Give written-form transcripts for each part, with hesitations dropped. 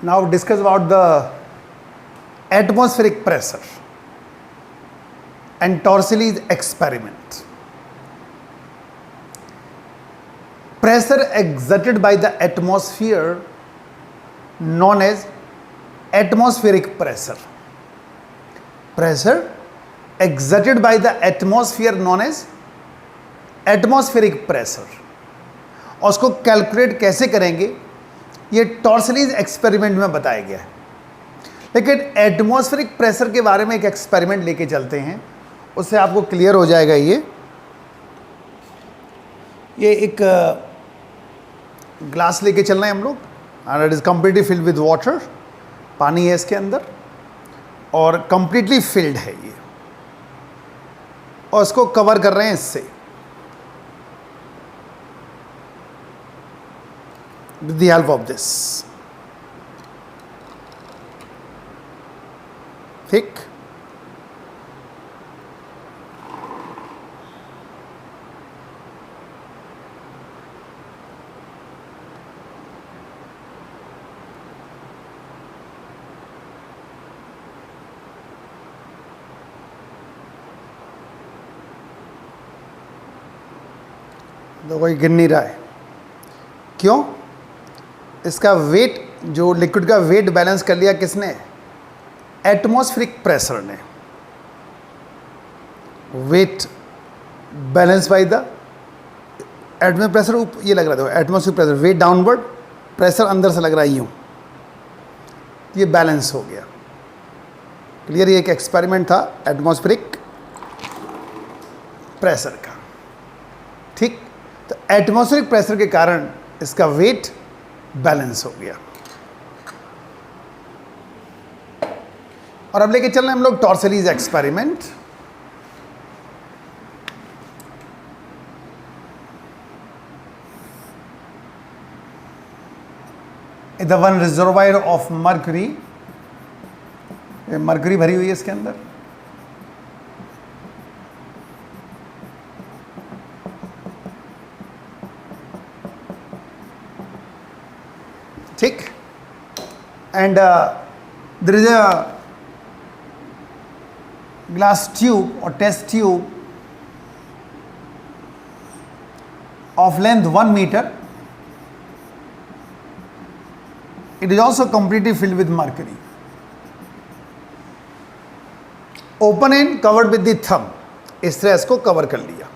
Now discuss about the atmospheric pressure and Torseli's experiment. Pressure exerted by the atmosphere known as atmospheric pressure. Pressure exerted by the atmosphere known as atmospheric pressure. और उसको calculate कैसे करेंगे ये टॉर्सलीज experiment में बताया गया है. लेकिन एटमॉस्फेरिक प्रेशर के बारे में एक एक्सपेरिमेंट लेके चलते हैं, उससे आपको क्लियर हो जाएगा. ये एक ग्लास लेके चलना है हम लोग, and it is completely filled with water. पानी है इसके अंदर और कंप्लीटली फिल्ड है ये, और इसको कवर कर रहे हैं इससे with the help of this. ठीक, तो कोई गिर नहीं रहा है. क्यों? इसका वेट, जो लिक्विड का वेट बैलेंस कर लिया किसने? एटमॉस्फेरिक प्रेशर ने. Weight balance by the atmospheric pressure. ये लग रहा था atmospheric pressure, weight downward, pressure अंदर से लग रहा है यूं, ये बैलेंस हो गया. क्लियर? ये एक एक्सपेरिमेंट था एटमॉस्फेरिक प्रेशर का. ठीक, तो एटमॉस्फेरिक प्रेशर के कारण इसका वेट बैलेंस हो गया. और अब लेके चल रहे हैं हम लोग Torricelli's experiment. The one reservoir of mercury, mercury भरी हुई है इसके अंदर. ठीक, and there is a glass tube or test tube of length 1 meter. It is also completely filled with mercury. Open and covered with the thumb. इस तरह इसको cover कर लिया,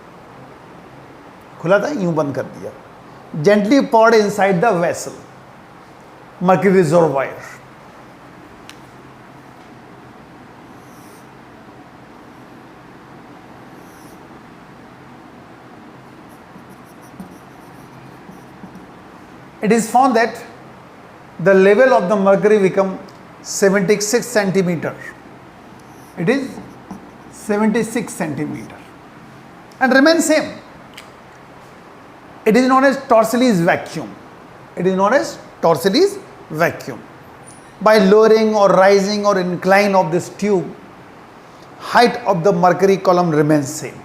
खुला था यूं बंद कर दिया. Gently poured inside the vessel, mercury reservoir. It is found that the level of the mercury become 76 centimeter. It is 76 centimeter and remains same. It is known as Torseli's vacuum. It is known as Torseli's vacuum. By lowering or rising or incline of this tube, height of the mercury column remains same.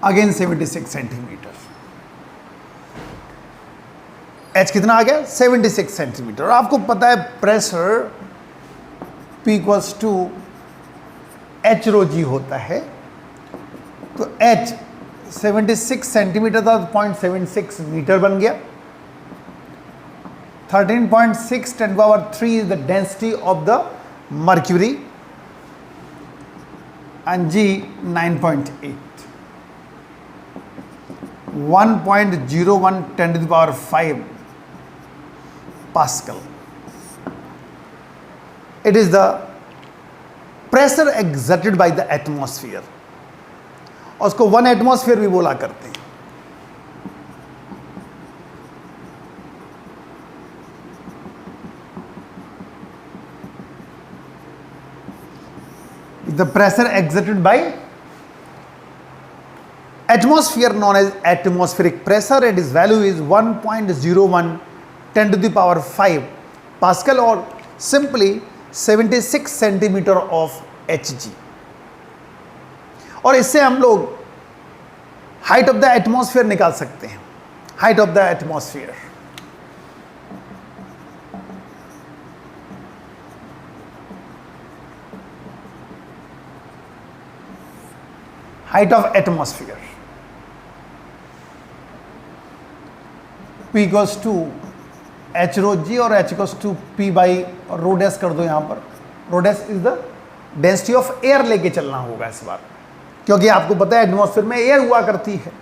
Again 76 centimeter. H कितना आ गया? 76 centimetre. और आपको पता है pressure P equals to h rho g होता है. तो H 76 centimetre था, 0.76 मीटर बन गया. 13.6 10 power 3 is the density of the mercury and G 9.8. 1.01 10 to the power 5 Pascal. It is the pressure exerted by the atmosphere. और उसको 1 atmosphere भी बोला करते हैं. The pressure exerted by atmosphere known as atmospheric pressure, and its value is 1.01 10 to the power 5 Pascal, or simply 76 centimetre of Hg. और इससे हम लोग हाइट ऑफ द एटमॉस्फेयर निकाल सकते हैं. height of the atmosphere. Height of atmosphere. P equals to H rho g और H equals to P by और rho dash कर दो यहाँ पर. Rho dash is the density of air लेके चलना होगा इस बार, क्योंकि आपको पता है एटमॉस्फेयर में एयर हुआ करती है.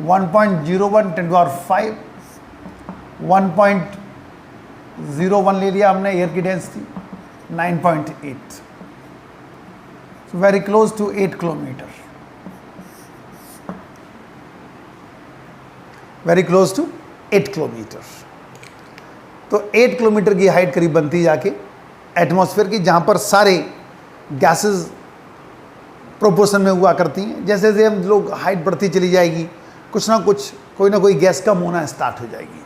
1.01 10 to the power 5, 1.01 ले लिया हमने एयर की density, 9.8, so very close to 8 kilometre, very close to 8 kilometre. तो 8 किलोमीटर की हाइट करीब बनती जाके एटमॉस्फेयर की, जहाँ पर सारे गैसेस प्रोपोर्शन में हुआ करती हैं. जैसे जैसे हम लोग हाइट बढ़ती चली जाएगी, कुछ ना कुछ कोई ना कोई गैस कम होना स्टार्ट हो जाएगी.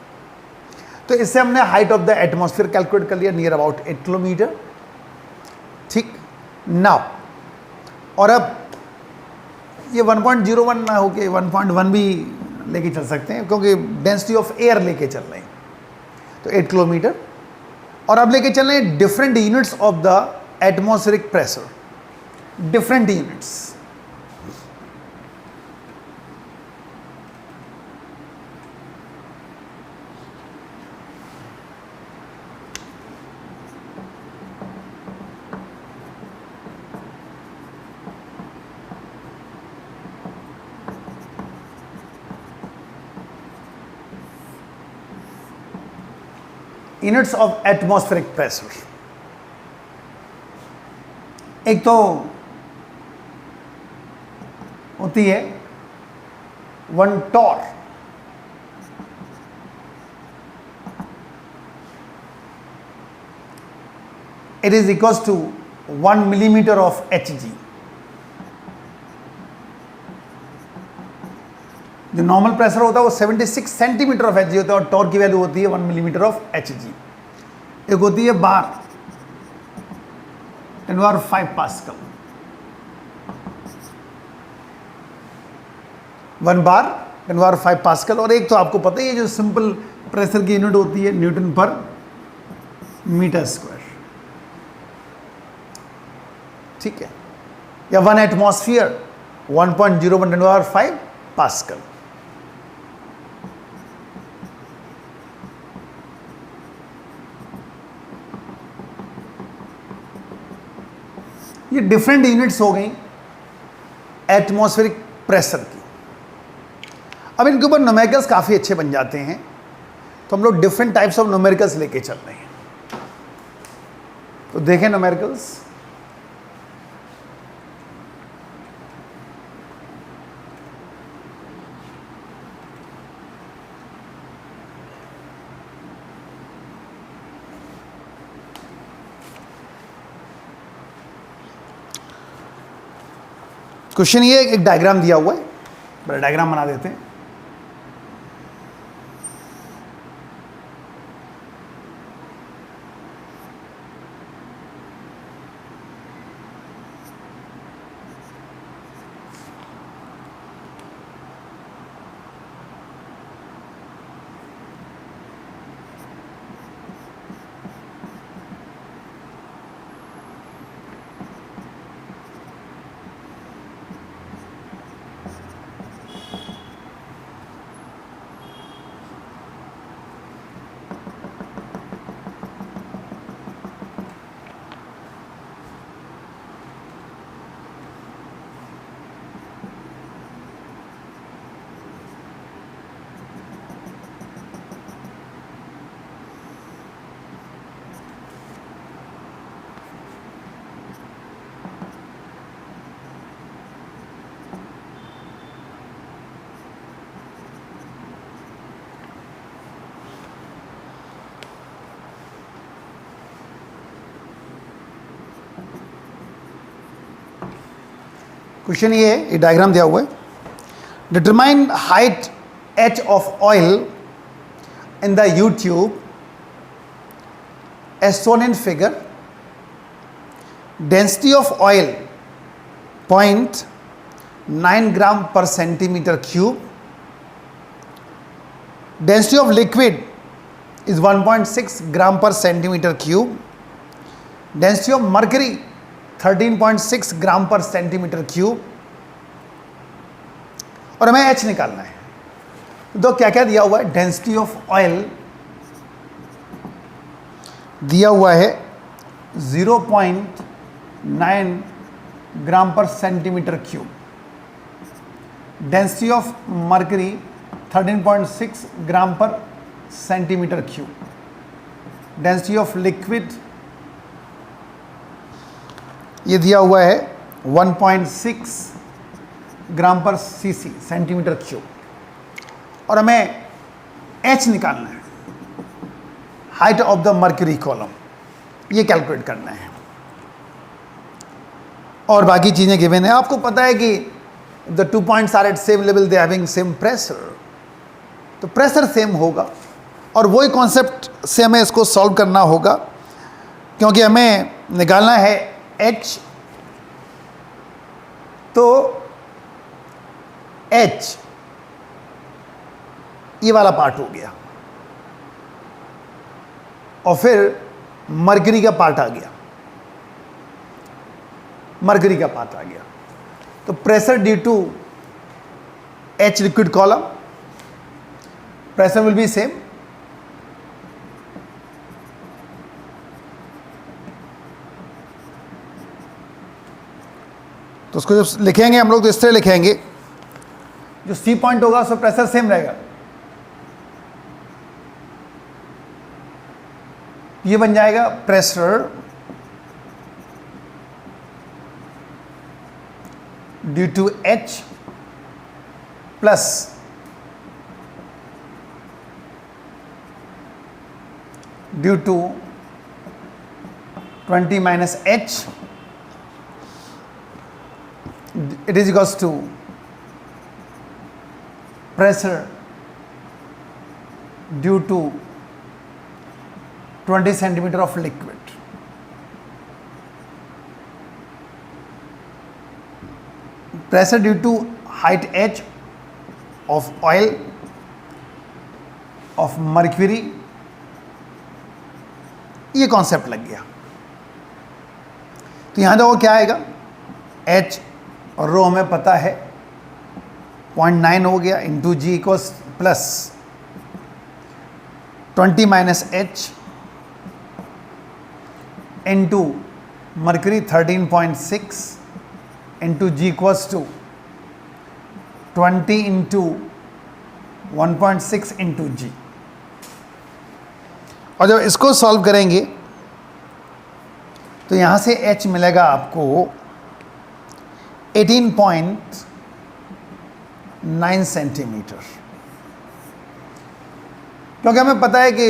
तो इससे हमने height of the atmosphere calculate कर लिया, नियर अबाउट 8 किलोमीटर. ठीक, नाउ और अब ये 1.01 ना होके 1.1 भी लेके चल सकते हैं, क्योंकि डेंसिटी ऑफ एयर लेके चल रहे हैं. तो 8 किलोमीटर. और अब लेके चल रहे हैं different units of the atmospheric pressure, different units. Units of atmospheric pressure. एक तो होती है 1 torr. It is equals to 1 millimetre of Hg. जो नॉर्मल प्रेशर होता है वो 76 सेंटीमीटर ऑफ Hg होता है, और टॉर की वैल्यू होती है 1 मिलीमीटर ऑफ Hg. एक होती है बार 10 to the power 5 pascal. 1 bar 10 to the power 5 pascal. और एक तो आपको पता ही है जो सिंपल प्रेशर की यूनिट होती है, न्यूटन पर मीटर स्क्वायर. ठीक है, या 1 atmosphere 1.01 10 to the power 5 pascal. ये डिफरेंट यूनिट्स हो गई एटमॉस्फेरिक प्रेशर की. अब इनके ऊपर न्यूमेरिकल्स काफ़ी अच्छे बन जाते हैं, तो हम लोग डिफरेंट टाइप्स ऑफ न्यूमेरिकल्स लेके चल रहे हैं. तो देखें न्यूमेरिकल्स. क्वेश्चन ये एक डायग्राम दिया हुआ है, बड़ा डायग्राम बना देते हैं. क्वेश्चन ये है, ये डायग्राम दिया हुआ है. Determine height h of oil in the U tube as shown in figure. Density of oil 0.9 gram per centimeter cube. Density of liquid is 1.6 ग्राम पर centimetre cube, density of mercury 13.6 ग्राम पर centimetre cube, और हमें H निकालना है। तो क्या क्या दिया हुआ है? डेंसिटी ऑफ ऑयल दिया हुआ है 0.9 ग्राम पर centimetre cube, density of mercury 13.6 ग्राम पर centimetre cube, density of liquid ये दिया हुआ है 1.6 ग्राम पर सीसी सेंटीमीटर क्यूब, और हमें एच निकालना है, height of the mercury column, ये कैलकुलेट करना है। और बाकी चीजें गिवन है। आपको पता है कि the 2 points are at same level, they having same pressure, तो प्रेशर सेम होगा, और वही कॉन्सेप्ट से हमें इसको सॉल्व करना होगा, क्योंकि हमें निकालना है एच। तो एच ये वाला पार्ट हो गया, और फिर मर्क्यूरी का पार्ट आ गया, मर्क्यूरी का पार्ट आ गया। तो pressure due to H liquid column, pressure will be same, तो उसको जब लिखेंगे हम लोग तो इस तरह लिखेंगे, जो सी पॉइंट होगा उसमें प्रेशर सेम रहेगा, ये बन जाएगा pressure due to H plus due to 20 minus H, it is equals to pressure due to 20 centimeter of liquid. Pressure due to height h of oil of mercury, ये concept लग गया। तो यहां देखो क्या आएगा, h और रो हमें पता है 0.9 हो गया, into g equals plus 20 minus h into mercury 13.6 into g equals to 20 into 1.6 into g. और जब इसको सॉल्व करेंगे तो यहां से एच मिलेगा आपको 18.9 सेंटीमीटर, क्योंकि हमें पता है कि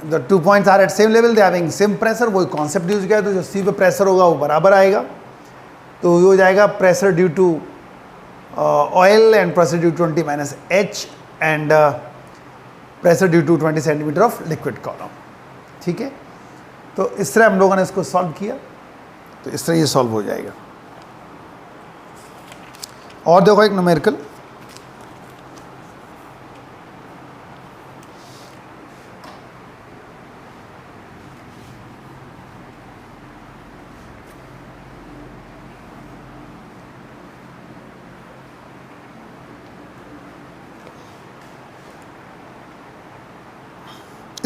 the 2 points are at same level, they having same pressure, वही कॉन्सेप्ट यूज किया, तो जो सी पे प्रेशर होगा वो बराबर आएगा। तो ये हो जाएगा pressure due to oil and pressure due 20 minus H and pressure due to 20 centimetre of liquid column. ठीक है, तो इस तरह हम लोगों ने इसको सॉल्व किया, तो इस तरह ये सॉल्व हो जाएगा। और देखो एक न्यूमेरिकल,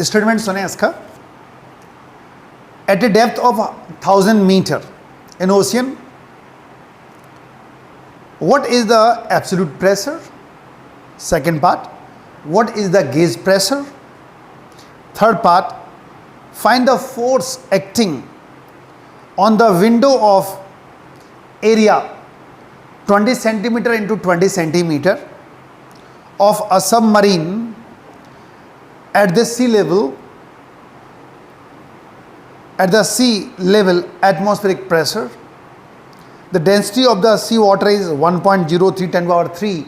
स्टेटमेंट सुने इसका। At a depth of 1000 metre in ocean, what is the absolute pressure? Second part, what is the gauge pressure? Third part, find the force acting on the window of area 20 centimeter into 20 centimeter of a submarine at the sea level, atmospheric pressure. The density of the sea water is 1.03 10 power 3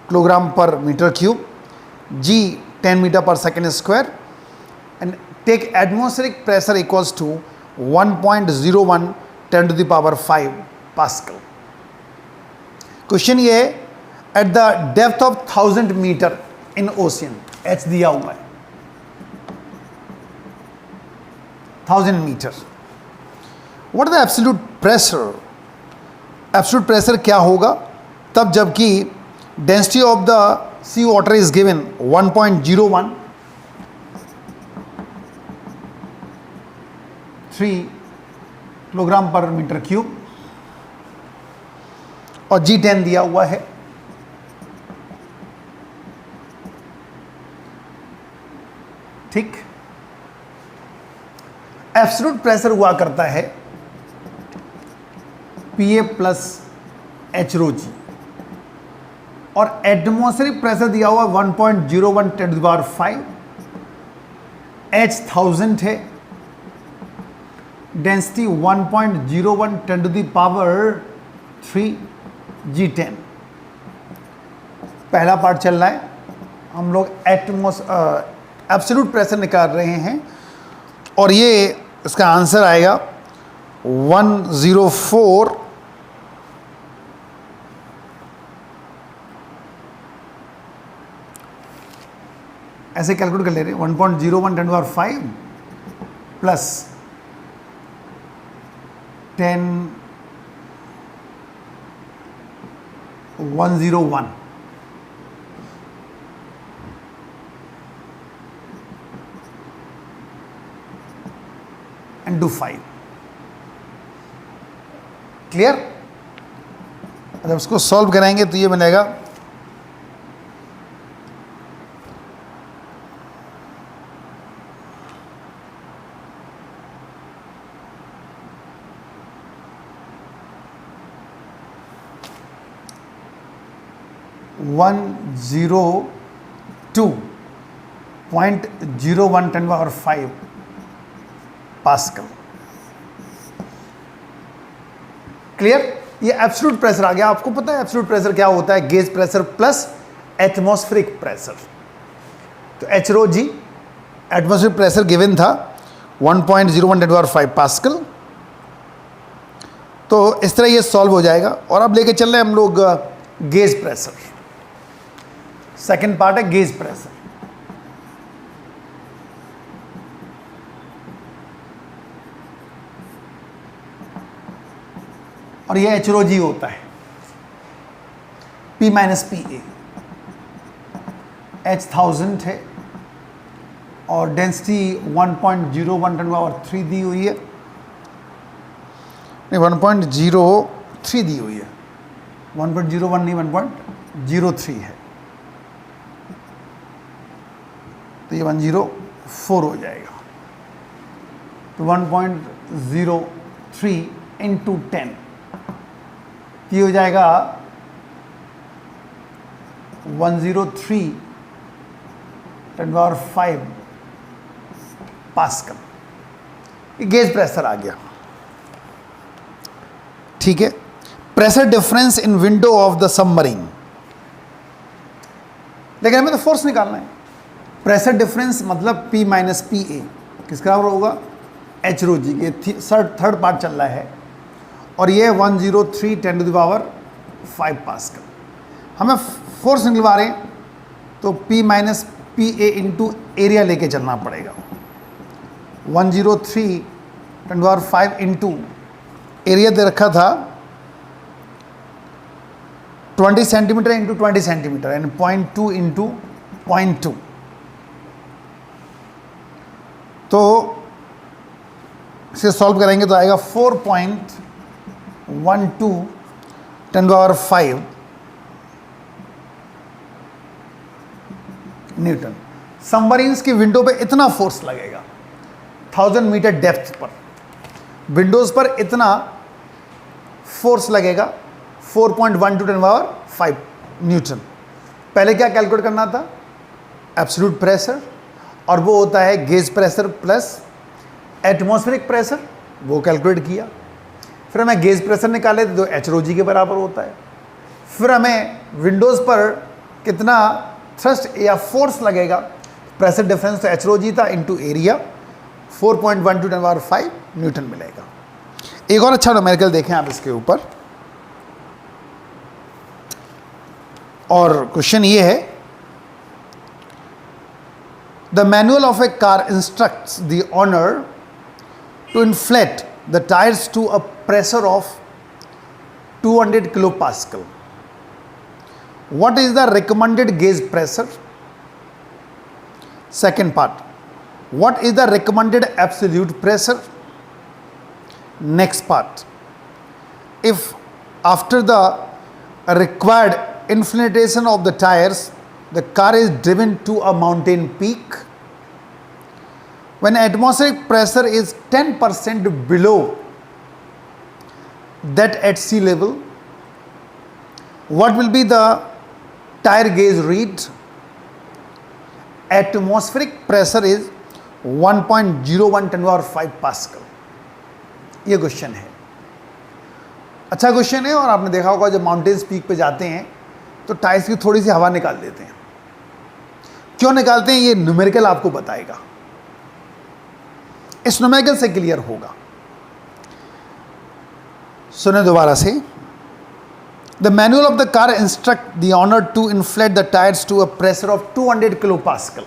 kilogram per meter cube, G 10 meter per second square, and take atmospheric pressure equals to 1.01 10 to the power 5 Pascal. Question ये है, at the depth of 1000 meter, in ocean, H दिया हुआ है 1000 metre. What is the absolute pressure? Absolute pressure क्या होगा तब जबकि density of the sea water is given 1.01 3 kilogram per metre cube और G10 दिया हुआ है। ठीक, एब्सोल्यूट प्रेशर हुआ करता है Pa प्लस H रो जी और एटमॉस्फेरिक प्रेशर दिया हुआ 1.01 × 10⁵, H 1000 है, डेंसिटी 1.01 × 10⁵, G10। पहला पार्ट चल रहा है, हम लोग एब्सोल्यूट प्रेशर निकाल रहे हैं और ये इसका आंसर आएगा 104 ऐसे कैलकुलेट कर ले रहे हैं 1.01 × 10⁵ प्लस 101 × 5। क्लियर? जब इसको सॉल्व करेंगे तो ये बनेगा 102.01 × 5 पास्कल। क्लियर? ये एब्सोल्यूट प्रेशर आ गया। आपको पता है एब्सोल्यूट प्रेशर क्या होता है? Gauge pressure plus atmospheric pressure. तो H रो जी एटमॉस्फेरिक प्रेशर गिवन था 1.01 × 5 पास्कल। तो इस तरह ये सॉल्व हो जाएगा। और अब लेके चल रहे हैं हम लोग गेज प्रेशर। सेकंड पार्ट है गेज प्रेशर। और ये H रो जी होता है P माइनस PA। H 1000 है और डेंसिटी 1.01 × 3 दी हुई है, नहीं 1.03 दी हुई है, 1.01 नहीं 1.03 है, तो ये 104 हो जाएगा। तो 1.03 × 10 ये हो जाएगा 103 × 5 पास्कल। ये गेज प्रेशर आ गया। ठीक है। Pressure difference in window of the submarine, लेकिन हमें तो फोर्स निकालना है। प्रेशर डिफरेंस मतलब P माइनस PA किसके बराबर होगा? H रो जी के। थर्ड पार्ट चल रहा है और ये 103 × 10⁵ पास्कल। हमें फोर्स निकलवा रहे हैं तो P minus PA into area लेके चलना पड़ेगा। 103 × 10⁵ इंटू एरिया दे रखा था 20 सेंटीमीटर इंटू 20 सेंटीमीटर यानी 0.2 इंटू 0.2। तो इसे सॉल्व करेंगे तो आएगा 4.12 × 5 न्यूटन। सबमरीन्स की विंडो पे इतना फोर्स लगेगा 1000 मीटर डेप्थ पर, विंडोज पर इतना फोर्स लगेगा 4.12 × 5 न्यूटन। पहले क्या कैलकुलेट करना था? एब्सोल्यूट प्रेशर, और वो होता है gauge pressure plus atmospheric pressure, वो कैलकुलेट किया। फिर हमें गेज प्रेशर निकाले तो H रो जी के बराबर होता है। फिर हमें विंडोज़ पर कितना थ्रस्ट या फोर्स लगेगा, प्रेशर डिफरेंस तो H रो जी था इंटू एरिया 4.12 × 5 न्यूटन मिलेगा। एक और अच्छा न्यूमेरिकल देखें आप इसके ऊपर, और क्वेश्चन ये है The manual of a car instructs the owner to inflate the tires to a pressure of 200 kilopascal. What is the recommended gauge pressure? Second part. What is the recommended absolute pressure? Next part. If after the required inflation of the tires, the car is driven to a mountain peak, when atmospheric pressure is 10% below that at sea level, what will be the tire gauge read? Atmospheric pressure is 1.01 10⁵ pascal. ये question है, अच्छा question है. और आपने देखा होगा जब mountains peak पे जाते हैं तो टायर्स की थोड़ी सी हवा निकाल देते हैं. क्यों निकालते हैं ये न्यूमेरिकल आपको बताएगा, इस न्यूमेरिकल से क्लियर होगा. सुने दोबारा से. The manual of the car instruct the owner to inflate the tires to a pressure of 200 kilopascal.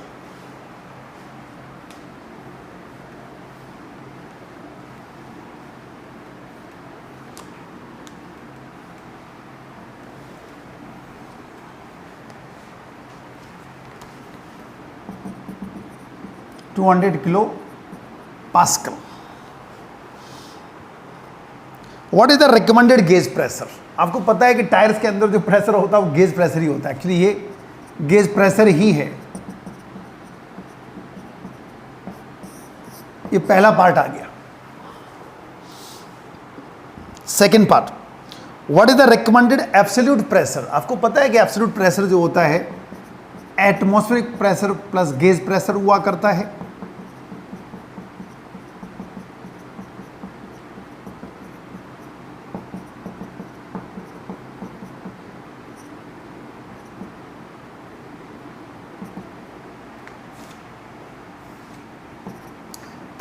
kilopascal. What is the recommended gauge pressure? आपको पता है कि टायर्स के अंदर जो प्रेशर होता है वो गेज प्रेशर ही होता है. एक्चुअली ये गेज प्रेशर ही है. ये पहला पार्ट आ गया. Second part. What is the recommended absolute pressure? आपको पता है कि एब्सोल्यूट प्रेशर जो होता है atmospheric pressure plus gauge pressure हुआ करता है.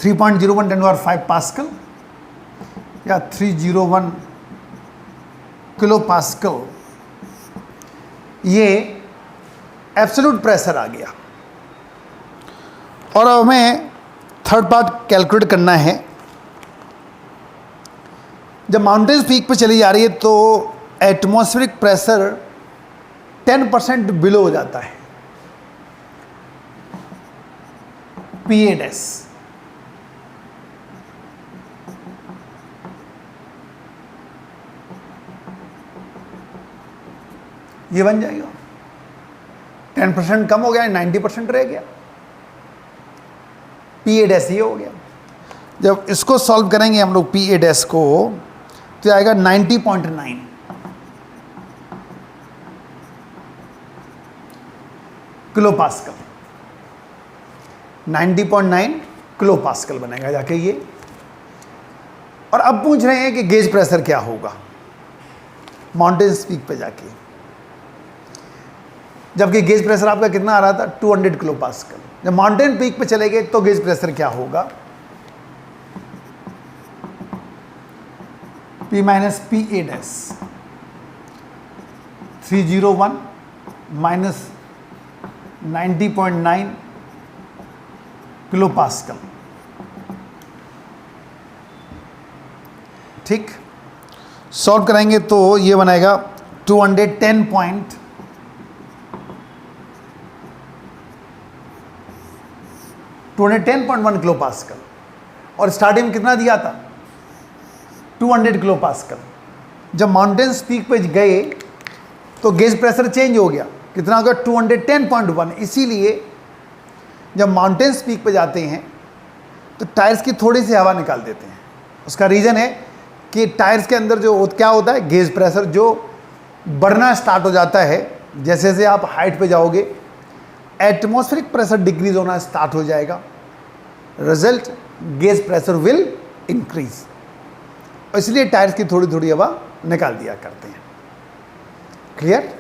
थ्री 3.01 10⁵ पास्कल या 301 किलो पास्कल, ये एब्सोल्यूट प्रेशर आ गया. और हमें थर्ड पार्ट कैलकुलेट करना है. जब माउंटेन्स पीक पे चली जा रही है तो एटमॉस्फेरिक प्रेशर 10% बिलो हो जाता है, PA-. ये बन जाएगा 10% कम हो गया, 90% रह गया, PA- ये हो गया. जब इसको सॉल्व करेंगे हम लोग PA- को तो आएगा 90.9 किलो पास्कल. 90.9 किलो पास्कल बनेगा जाके ये. और अब पूछ रहे हैं कि गेज प्रेशर क्या होगा माउंटेन्स पीक पे जाके, जबकि गेज प्रेशर आपका कितना आ रहा था 200 किलो पास्कल. जब माउंटेन पीक पे चले गए तो गेज प्रेशर क्या होगा? P minus PA-. 301 minus 90.9 kilo pascal. ठीक, सॉल्व करेंगे तो ये बनाएगा 210.1 किलो पास्कल. और स्टार्टिंग में कितना दिया था 200 किलो पास्कल. जब माउंटेन्स पीक पे गए तो गेज प्रेशर चेंज हो गया, कितना हो गया 210.1. इसीलिए जब माउंटेन्स पीक पे जाते हैं तो टायर्स की थोड़ी सी हवा निकाल देते हैं. उसका रीज़न है कि टायर्स के अंदर जो क्या होता है गेज प्रेशर जो बढ़ना स्टार्ट हो जाता है. जैसे जैसे आप हाइट पे जाओगे एटमॉस्फेरिक प्रेशर डिक्रीज होना स्टार्ट हो जाएगा, result gauge pressure will increase. इसलिए टायर्स की थोड़ी थोड़ी हवा निकाल दिया करते हैं. क्लियर?